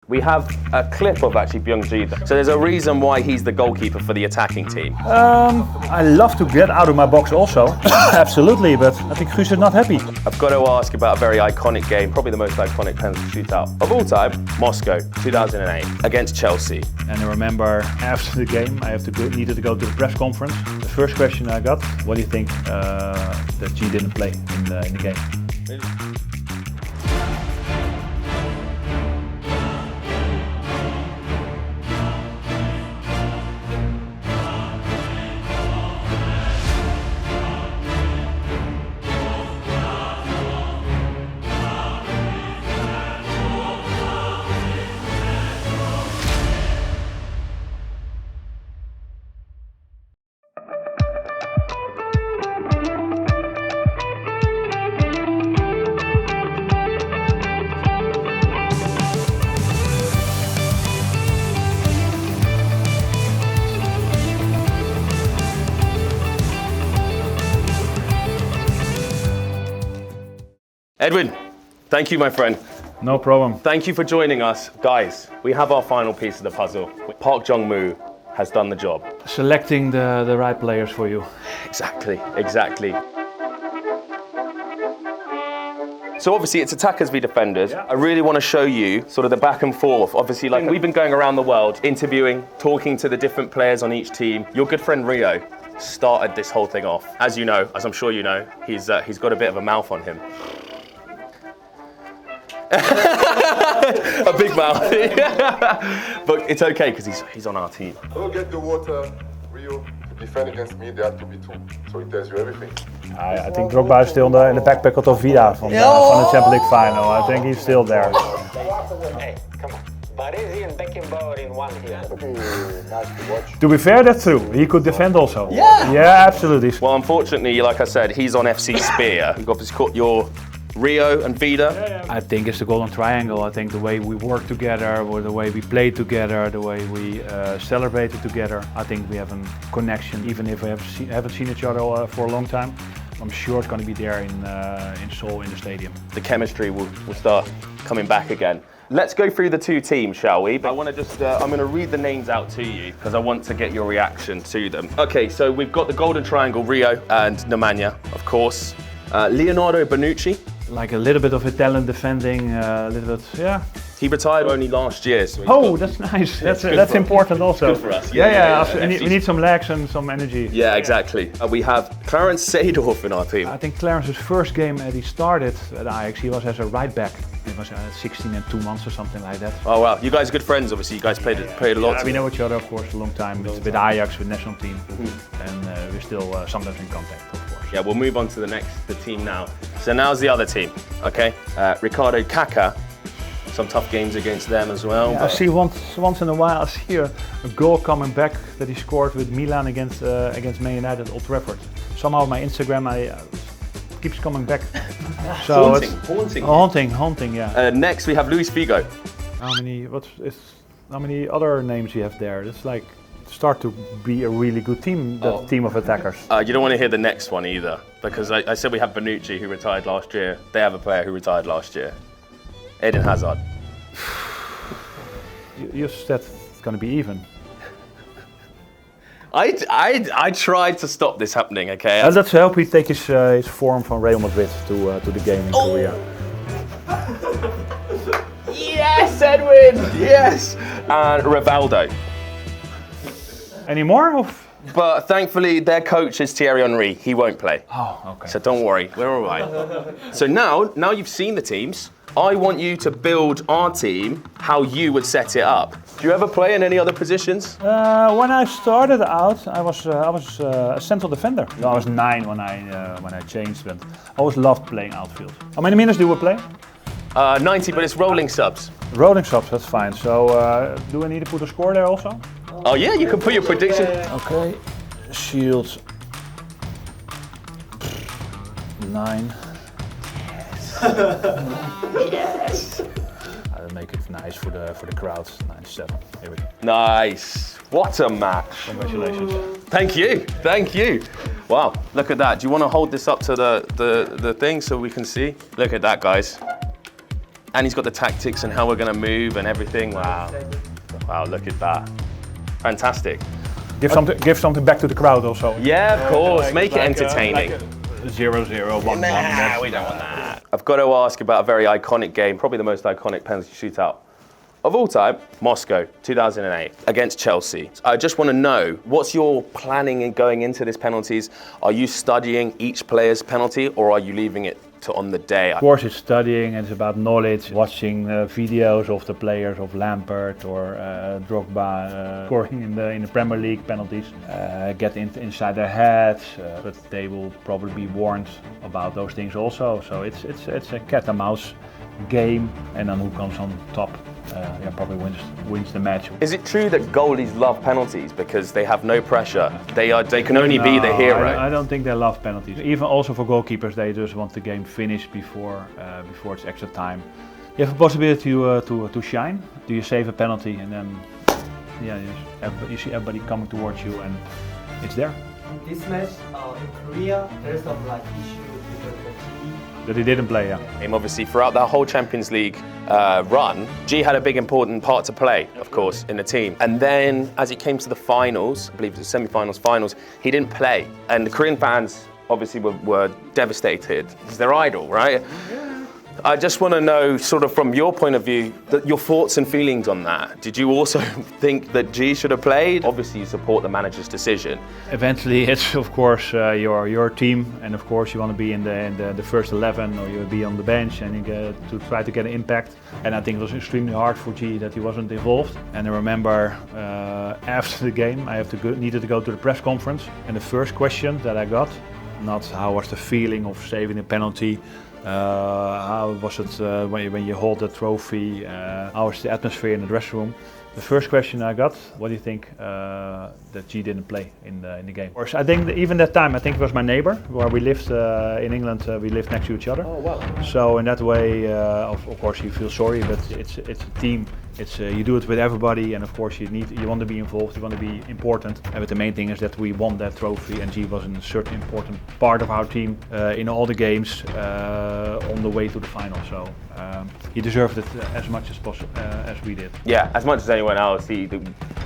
We have a clip of actually Byung-ji. So there's a reason why he's the goalkeeper for the attacking team. I love to get out of my box also. Absolutely, but I think Guus is not happy. I've got to ask about a very iconic game, probably the most iconic penalty shootout of all time, Moscow, 2008, against Chelsea. And I remember after the game, needed to go to the press conference. The first question I got, what do you think that G didn't play in the game? Edwin, thank you, my friend. No problem. Thank you for joining us. Guys, we have our final piece of the puzzle. Park Jong-moo has done the job. Selecting the right players for you. Exactly. So obviously it's attackers v defenders. Yeah. I really want to show you sort of the back and forth. Obviously, like we've been going around the world, interviewing, talking to the different players on each team. Your good friend Rio started this whole thing off. As you know, as I'm sure you know, he's got a bit of a mouth on him. A big mouth. But it's okay because he's on our team. Don't get the water, Rio. To defend against me, they have to be two. So it tells you everything. I think Drogba is still in the backpack of Vida from the Champions League final. I think he's still there. Hey, come on. Baresi and Beckenbauer in one here. Nice to watch. To be fair, that's true. He could defend also. Yeah, absolutely. Well, unfortunately, like I said, he's on FC Spear. You've obviously caught your Rio and Vida. I think it's the golden triangle. I think the way we work together, or the way we play together, the way we celebrated together. I think we have a connection, even if we haven't seen each other for a long time. I'm sure it's going to be there in Seoul in the stadium. The chemistry will start coming back again. Let's go through the two teams, shall we? But I want to just, I'm going to read the names out to you because I want to get your reaction to them. Okay, so we've got the golden triangle, Rio and Nemanja, of course. Leonardo Bonucci. Like a little bit of Italian defending, a little bit, yeah. He retired only last year. So that's nice. That's important also. Good for us. We need some legs and some energy. Yeah, exactly. We have Clarence Seedorf in our team. I think Clarence's first game that he started at Ajax, he was as a right back. He was 16 and 2 months or something like that. Oh wow, you guys are good friends obviously. You guys played a lot. Yeah, we know each other of course a long time with Ajax, with national team, and we're still sometimes in contact of course. Yeah, we'll move on to the team now. So now's the other team, okay? Ricardo Kaká. Some tough games against them as well. Yeah, I see once in a while I see a goal coming back that he scored with Milan against Man United at Old Trafford. Somehow my Instagram keeps coming back. So haunting, yeah. Next we have Luis Figo. How many other names you have there? It's like start to be a really good team, team of attackers. You don't want to hear the next one either, because I said we have Bonucci who retired last year. They have a player who retired last year. Eden Hazard. You said it's going to be even. I tried to stop this happening, okay? Let's hope he takes his form from Real Madrid to the game in Korea. Yes, Edwin! Yes! And Rivaldo. Any more? But thankfully, their coach is Thierry Henry. He won't play. Oh, okay. So don't worry, we're all right. So now you've seen the teams. I want you to build our team how you would set it up. Do you ever play in any other positions? When I started out, I was a central defender. I was 9 when I changed, but I always loved playing outfield. How many minutes do we play? 90, but it's rolling subs. Rolling subs, that's fine. So do I need to put a score there also? Oh yeah, you can put your prediction. Okay, Shields 9. Yes. I'll make it nice for the crowd. 97. Here we go. Nice. What a match. Congratulations. Thank you. Wow, look at that. Do you want to hold this up to the thing so we can see? Look at that, guys. And he's got the tactics and how we're going to move and everything. Wow. Wow, look at that. Fantastic. Give something back to the crowd also. Yeah, of course. Make it entertaining. 0-0, 1-1. Nah, we don't want that. I've got to ask about a very iconic game, probably the most iconic penalty shootout of all time, Moscow, 2008, against Chelsea. I just want to know, what's your planning in going into this penalties? Are you studying each player's penalty, or are you leaving it to on the day? Of course, it's studying and it's about knowledge, watching videos of the players of Lampard or Drogba scoring in the Premier League penalties, get inside their heads, but they will probably be warned about those things also. So it's a cat and mouse game, and then who comes on top probably wins the match. Is it true that goalies love penalties because they have no pressure? They can only be the hero. I don't think they love penalties. Even also for goalkeepers, they just want the game finished before it's extra time. You have a possibility to shine. Do you save a penalty, and then you see everybody coming towards you, and it's there. In this match in Korea, there's some like issue because of the TV. That he didn't play, yeah. Obviously, throughout that whole Champions League run, G had a big important part to play, of course, in the team. And then, as it came to the finals, I believe it was the semi-finals, finals, he didn't play. And the Korean fans obviously were devastated. He's their idol, right? I just want to know, sort of from your point of view, your thoughts and feelings on that. Did you also think that G should have played? Obviously, you support the manager's decision. Eventually, it's of course your team, and of course you want to be in the first 11, or you will be on the bench and you get to try to get an impact. And I think it was extremely hard for G that he wasn't involved. And I remember after the game, I needed to go to the press conference, and the first question that I got, not how was the feeling of saving a penalty. How was it when you hold the trophy? How was the atmosphere in the dressing room? The first question I got: what do you think that G didn't play in the game? Of course, I think even that time, I think it was my neighbor where we lived in England. We lived next to each other. Oh wow! So in that way, of course, you feel sorry, but it's a team. You do it with everybody, and of course you want to be involved, you want to be important. But the main thing is that we won that trophy, and G was a certain important part of our team in all the games on the way to the final. So he deserved it as much as possible as we did. Yeah, as much as anyone else, he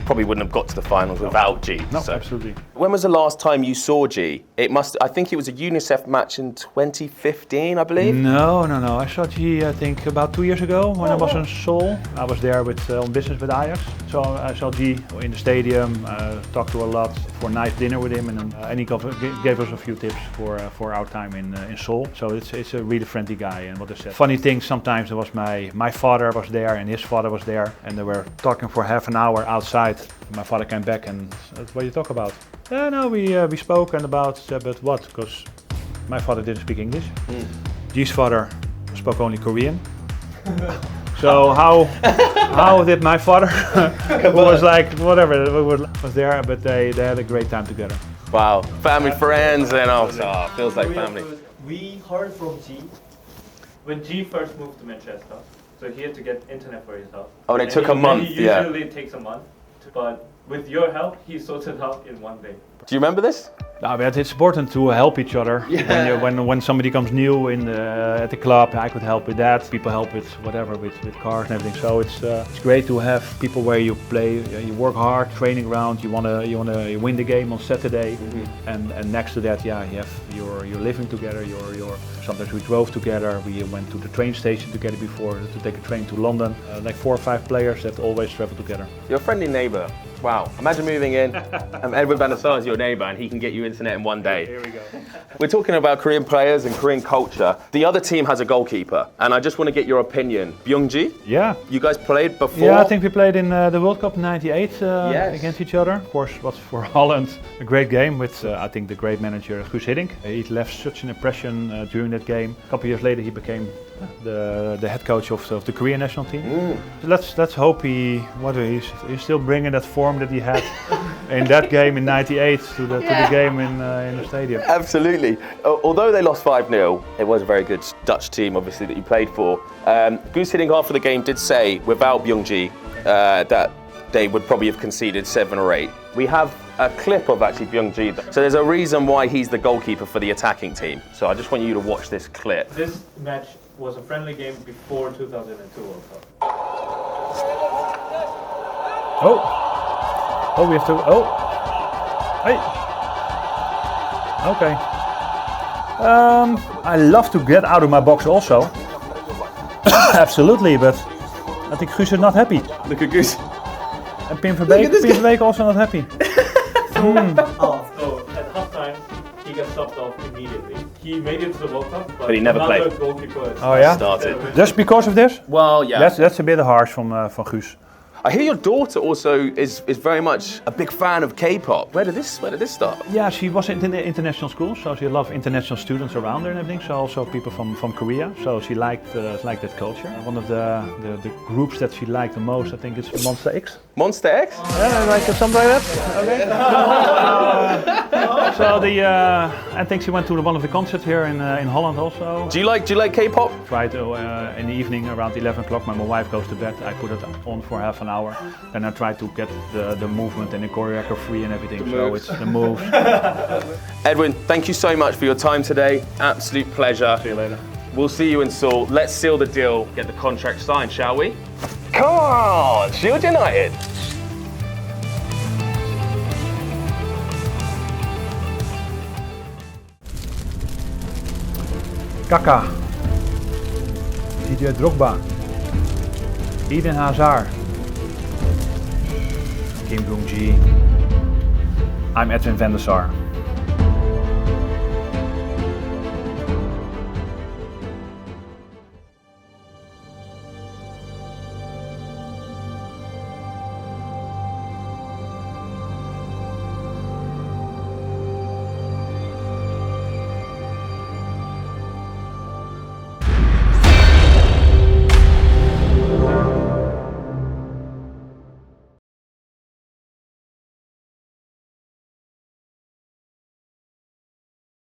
probably wouldn't have got to the finals without G. No, absolutely. When was the last time you saw G? I think it was a UNICEF match in 2015, I believe. No. I saw G, I think, about 2 years ago when I was in Seoul. I was there on business with Ajax. So I saw G in the stadium, talked to a lot for a nice dinner with him, and he gave us a few tips for our time in Seoul. So it's a really friendly guy. And what I said, funny thing, sometimes there was my father was there and his father was there, and they were talking for half an hour outside. My father came back and said, "What do you talk about?" No, we spoke and about, but what? Because my father didn't speak English. G's father spoke only Korean. So how did my father, who was like whatever, was there, but they had a great time together. Wow, family, friends, and feels like family. We heard from G. When G first moved to Manchester, so he had to get internet for himself. Oh, and it took a month, yeah. Usually it takes a month, but with your help, he sorted it out in one day. Do you remember this? No, but it's important to help each other. Yeah. When somebody comes new at the club, I could help with that. People help with whatever, with cars and everything. So it's great to have people where you play, you work hard, training ground. You wanna win the game on Saturday, and next to that, you're living together. Sometimes we drove together. We went to the train station together before to take a train to London. Like 4 or 5 players that always travel together. You're a friendly neighbour. Wow. Imagine moving in, and Edward van der Sar is your neighbour, and he can get you internet in one day. Here we go. We're talking about Korean players and Korean culture. The other team has a goalkeeper, and I just want to get your opinion. Byung-ji? Yeah. You guys played before? Yeah, I think we played in the World Cup in '98 Yes. against each other. Of course, it was for Holland a great game with, I think, the great manager Guus Hiddink. He left such an impression during that game. A couple of years later, he became the head coach of the Korean national team. Let's hope he's still bringing that form that he had in that game in '98 to the game in the stadium. Absolutely. Although they lost 5-0, it was a very good Dutch team, obviously, that you played for. Guus Hiddink after the game did say, without Byung-ji, that they would probably have conceded 7 or 8. We have a clip of actually Byung-ji. So there's a reason why he's the goalkeeper for the attacking team. So I just want you to watch this clip. This match was a friendly game before 2002 World Cup. Oh, we have to. Oh, hey. Okay. I love to get out of my box also. Absolutely, but I think Guus is not happy. Look at Goose. And Pim Verbeek also not happy. So at halftime, he got subbed off immediately. He made it to the World Cup, But he never another played. goalkeeper Oh yeah? Started. Just because of this? Well, yeah. That's a bit harsh from Guus. I hear your daughter also is very much a big fan of K-pop. Where did this start? Yeah, she was in the international school, so she loved international students around her and everything. So also people from Korea. So she liked that culture. One of the groups that she liked the most, I think, is Monster X. Monster X? Yeah, like something like that. Okay. So I think she went to one of the concerts here in Holland also. Do you like K-pop? Try to in the evening around 11 o'clock. When my wife goes to bed, I put it on for half an hour. Then I try to get the movement and the choreography and everything. So it's the moves. Edwin, thank you so much for your time today. Absolute pleasure. See you later. We'll see you in Seoul. Let's seal the deal, get the contract signed, shall we? Come on, Shield United. Kaka, Didier Drogba, Eden Hazard, Kim Jong-ji. I'm Edwin van der Sar.